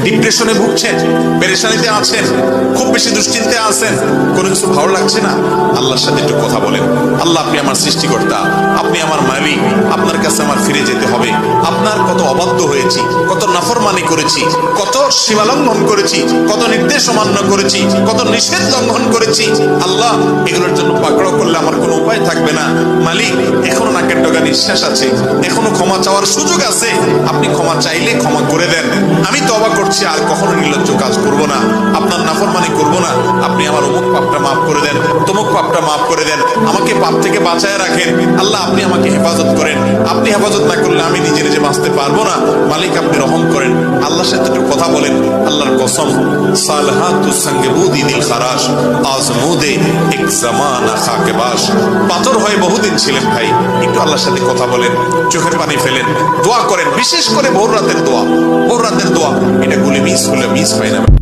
ডিপ্রেশনে ভুগছেন, পেরেশানিতে আছেন, খুব বেশি দুশ্চিন্তায় আছেন, কোনো কিছু ভালো লাগছে না, আল্লাহর সাথে একটু কথা বলেন। আল্লাহ, আপনি আমার সৃষ্টিকর্তা, আপনি আমার মালিক, আপনার কাছে আমার ফিরে যেতে হবে। আপনার কত অবাধ্য হয়েছি, কত নাফরমানি করেছি, কত সীমা লঙ্ঘন করেছি, কত নির্দেশ অমান্য করেছি, কত নিষেধ লঙ্ঘন করেছি। আল্লাহ, এগুলোর জন্য পাকড়াও করলে আমার কোনো উপায় থাকবে না। মালিক, এখনো নাকের ডগা নিঃশ্বাস আছে, এখনো ক্ষমা চাওয়ার সুযোগ আছে। আপনি ক্ষমা চাইলে ক্ষমা করে দেন। আমি তওবা করছি, আর কখনো নির্লজ্জ কাজ করব না, আপনার নাফরমানি করব না। আপনি আমার অমুক পাপটা মাফ করে দেন, তমুক পাপটা মাফ করে দেন, আমাকে পাপ থেকে বাঁচায় রাখেন। আল্লাহ, আপনি আমাকে হেফাজত করেন। আপনি হেফাজত না করলে আমি নিজে নিজে বাঁচতে পারবো না। মালিক, আপনি রহম করেন। আল্লাহর সাথে একটু কথা বলেন। আল্লাহর কসম, সালহাতুস সঙ্গে বুদি দিল খারাস, আজমুদে এক জামানা খাকে বাস। পাথর হয়ে বহুদিন ছিলেন ভাই, একটু আল্লাহর সাথে কথা বলেন, চোখের পানি ফেলেন, দোয়া করেন। বিশেষ করে ভোর রাতের দোয়া, ভোর রাতের দোয়া, এটা গুলি মিস হলে মিস হয় না।